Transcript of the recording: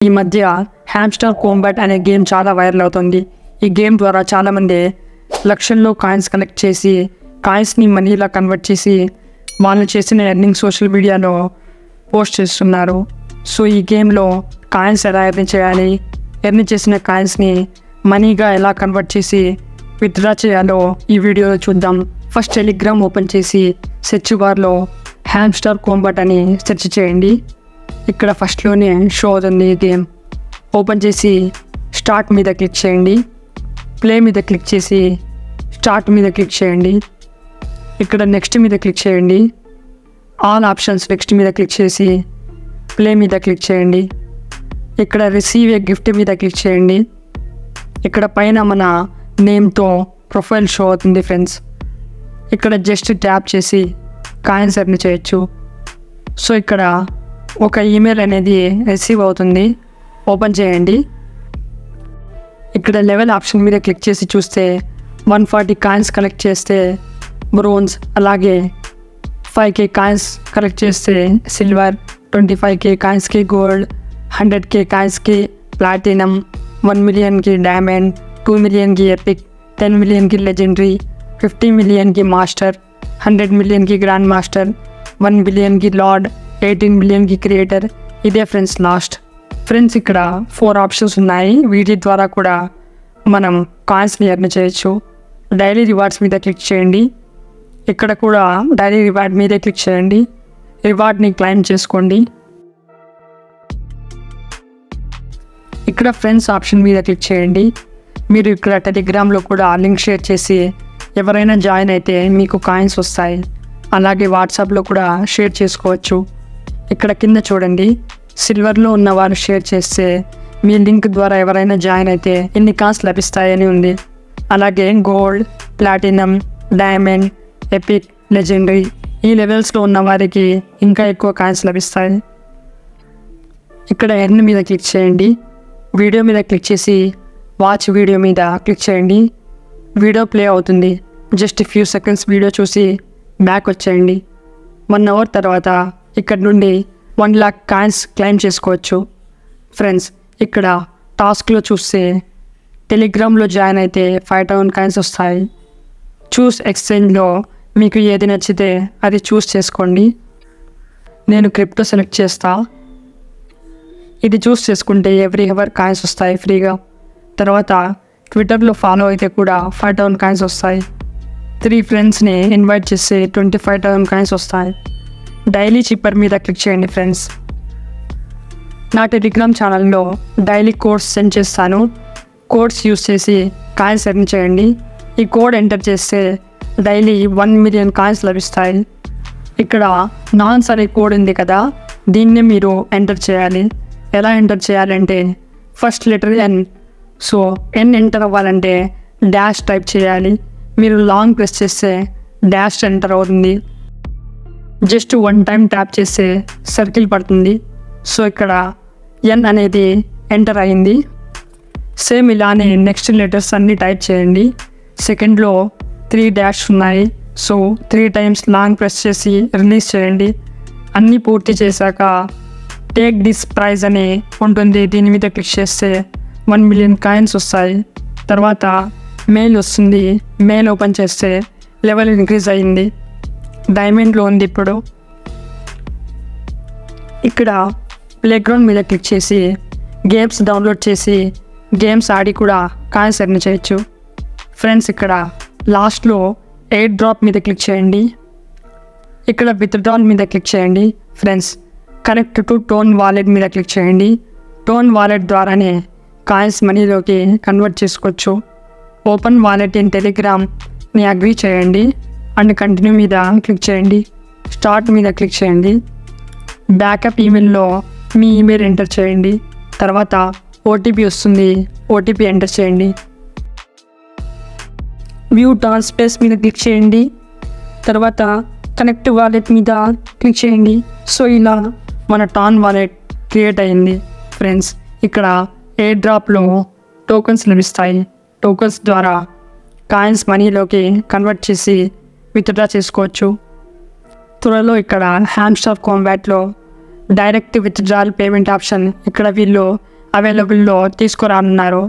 ఈ మధ్య hamster combat అనే గేమ్ చాలా వైరల్ అవుతుంది. ఈ గేమ్ ద్వారా చాలామంది లక్షల్లో కాయిన్స్ కలెక్ట్ చేసి కాయిన్స్ని మనీలా కన్వర్ట్ చేసి వాళ్ళు చేసిన ఎర్నింగ్ సోషల్ మీడియాలో పోస్ట్ చేస్తున్నారు. సో ఈ గేమ్లో కాయిన్స్ ఎలా ఎర్న్ చేయాలి, ఎర్న్ చేసిన కాయిన్స్ని మనీగా ఎలా కన్వర్ట్ చేసి విత్డ్రా చేయాలో ఈ వీడియోలో చూద్దాం. ఫస్ట్ టెలిగ్రామ్ ఓపెన్ చేసి సెర్చ్ బార్లో హ్యామ్స్టర్ కాంబాట్ అని సెర్చ్ చేయండి. ఇక్కడ ఫస్ట్లోనే షో అవుతుంది గేమ్. ఓపెన్ చేసి స్టార్ట్ మీద క్లిక్ చేయండి. ప్లే మీద క్లిక్ చేసి స్టార్ట్ మీద క్లిక్ చేయండి. ఇక్కడ నెక్స్ట్ మీద క్లిక్ చేయండి. ఆల్ ఆప్షన్స్ నెక్స్ట్ మీద క్లిక్ చేసి ప్లే మీద క్లిక్ చేయండి. ఇక్కడ రిసీవ్ ఏ గిఫ్ట్ మీద క్లిక్ చేయండి. ఇక్కడ పైన మన నేమ్తో ప్రొఫైల్ షో అవుతుంది ఫ్రెండ్స్. ఇక్కడ జస్ట్ ట్యాప్ చేసి కాయిన్స్ ఎర్న్ చేయొచ్చు. సో ఇక్కడ ఒక ఈమెయిల్ అనేది రిసీవ్ అవుతుంది. ఓపెన్ చేయండి. ఇక్కడ లెవెల్ ఆప్షన్ మీద క్లిక్ చేసి చూస్తే 140 కాయిన్స్ కలెక్ట్ చేస్తే బ్రోంజ్, అలాగే 5K కాయిన్స్ కలెక్ట్ చేస్తే సిల్వర్, 25K కాయిన్స్కి గోల్డ్, 100K కాయిన్స్కి ప్లాటినం, 1 మిలియన్కి డైమండ్, 2 మిలియన్కి ఎపిక్, 10 మిలియన్కి లెజెండరీ, 50 మిలియన్కి మాస్టర్, 100 మిలియన్కి గ్రాండ్ మాస్టర్, 1 బిలియన్కి లార్డ్, 18 మిలియన్కి క్రియేటర్. ఇదే ఫ్రెండ్స్ లాస్ట్. ఫ్రెండ్స్ ఇక్కడ 4 ఆప్షన్స్ ఉన్నాయి. వీటి ద్వారా కూడా మనం కాయిన్స్ని ఎర్న్ చేయొచ్చు. డైలీ రివార్డ్స్ మీద క్లిక్ చేయండి. ఇక్కడ కూడా డైలీ రివార్డ్ మీదే క్లిక్ చేయండి. రివార్డ్ని క్లైమ్ చేసుకోండి. ఇక్కడ ఫ్రెండ్స్ ఆప్షన్ మీద క్లిక్ చేయండి. మీరు ఇక్కడ టెలిగ్రామ్లో కూడా లింక్ షేర్ చేసి ఎవరైనా జాయిన్ అయితే మీకు కాయిన్స్ వస్తాయి. అలాగే వాట్సాప్లో కూడా షేర్ చేసుకోవచ్చు. ఇక్కడ కింద చూడండి, సిల్వర్లో ఉన్న వారు షేర్ చేస్తే మీ లింక్ ద్వారా ఎవరైనా జాయిన్ అయితే ఎన్ని కాయిన్స్ లభిస్తాయని ఉంది. అలాగే gold, platinum, diamond, epic, legendary ఈ లెవెల్స్లో ఉన్న వారికి ఇంకా ఎక్కువ కాయిన్స్ లభిస్తాయి. ఇక్కడ ఎర్న్ మీద క్లిక్ చేయండి. వీడియో మీద క్లిక్ చేసి వాచ్ వీడియో మీద క్లిక్ చేయండి. వీడియో ప్లే అవుతుంది. జస్ట్ ఫ్యూ సెకండ్స్ వీడియో చూసి బ్యాక్ వచ్చేయండి. 1 అవర్ తర్వాత ఇక్కడ నుండి 1 లాక్ కాయిన్స్ క్లైమ్ చేసుకోవచ్చు. ఫ్రెండ్స్ ఇక్కడ టాస్క్లో చూస్తే టెలిగ్రామ్లో జాయిన్ అయితే 5000 కాయిన్స్ వస్తాయి. చూస్ ఎక్స్చేంజ్లో మీకు ఏది నచ్చితే అది చూస్ చేసుకోండి. నేను క్రిప్టో సెలెక్ట్ చేస్తా. ఇది చూస్ చేసుకుంటే ఎవ్రీ అవర్ కాయిన్స్ వస్తాయి ఫ్రీగా. తర్వాత ట్విట్టర్లో ఫాలో అయితే కూడా 5000 కాయిన్స్ వస్తాయి. 3 ఫ్రెండ్స్ని ఇన్వైట్ చేస్తే 25,000 కాయిన్స్ వస్తాయి. డైలీ చిప్పర్ మీద క్లిక్ చేయండి ఫ్రెండ్స్. నా టెలిగ్రామ్ ఛానల్లో డైలీ కోడ్స్ సెండ్ చేస్తాను. కోడ్స్ యూస్ చేసి కాయిన్స్ ఎర్న్ చేయండి. ఈ కోడ్ ఎంటర్ చేస్తే డైలీ 1 మిలియన్ కాయిన్స్ లభిస్తాయి. ఇక్కడ నాన్స్ అనే కోడ్ ఉంది కదా, దీన్నే మీరు ఎంటర్ చేయాలి. ఎలా ఎంటర్ చేయాలంటే ఫస్ట్ లెటర్ ఎన్. సో ఎన్ ఎంటర్ అవ్వాలంటే డాష్ టైప్ చేయాలి. మీరు లాంగ్ ప్రెస్ చేస్తే డాష్ ఎంటర్ అవుతుంది. జస్ట్ 1 టైం ట్యాప్ చేస్తే సర్కిల్ పడుతుంది. సో ఇక్కడ ఎన్ అనేది ఎంటర్ అయింది. సేమ్ ఇలానే నెక్స్ట్ లెటర్స్ అన్నీ టైప్ చేయండి. సెకండ్లో 3 డాష్ ఉన్నాయి. సో 3 టైమ్స్ లాంగ్ ప్రెస్ చేసి రిలీజ్ చేయండి. అన్నీ పూర్తి చేశాక టేక్ దిస్ ప్రైజ్ అని ఉంటుంది. దీని మీద క్లిక్ చేస్తే 1 మిలియన్ కాయిన్స్ వస్తాయి. తర్వాత మెయిల్ వస్తుంది. మెయిల్ ఓపెన్ చేస్తే లెవెల్ ఇంక్రీజ్ అయ్యింది. డైమండ్లో ఉంది ఇప్పుడు. ఇక్కడ ప్లేగ్రౌండ్ మీద క్లిక్ చేసి గేమ్స్ డౌన్లోడ్ చేసి గేమ్స్ ఆడి కూడా కాయిన్స్ ఎర్న్ చేయొచ్చు. ఫ్రెండ్స్ ఇక్కడ లాస్ట్లో ఎయిర్ డ్రాప్ మీద క్లిక్ చేయండి. ఇక్కడ విత్డ్రాల్ మీద క్లిక్ చేయండి. Friends connect to tone wallet మీద క్లిక్ చేయండి. టోన్ వాలెట్ ద్వారానే కాయిన్స్ మనీలోకి కన్వర్ట్ చేసుకోవచ్చు. ఓపెన్ వాలెట్ ఇన్ టెలిగ్రామ్ని అగ్రీ చేయండి అండ్ కంటిన్యూ మీద క్లిక్ చేయండి. స్టార్ట్ మీద క్లిక్ చేయండి. బ్యాకప్ ఈమెయిల్లో మీ ఈమెయిల్ ఎంటర్ చేయండి. తర్వాత ఓటీపీ వస్తుంది. ఓటీపీ ఎంటర్ చేయండి. వ్యూ టాన్ స్పేస్ మీద క్లిక్ చేయండి. తర్వాత కనెక్ట్ వాలెట్ మీద క్లిక్ చేయండి. సో ఇలా మన టాన్ వాలెట్ క్రియేట్ అయింది. ఫ్రెండ్స్ ఇక్కడ ఎయిర్ డ్రాప్లో టోకన్స్ లభిస్తాయి. టోకన్స్ ద్వారా కాయిన్స్ మనీలోకి కన్వర్ట్ చేసి విత్డ్రా చేసుకోవచ్చు. త్వరలో ఇక్కడ హ్యామ్స్టర్ కాంబాట్లో డైరెక్ట్ విత్డ్రాల్ పేమెంట్ ఆప్షన్ ఇక్కడ వీళ్ళు అవైలబుల్లో తీసుకురానున్నారు.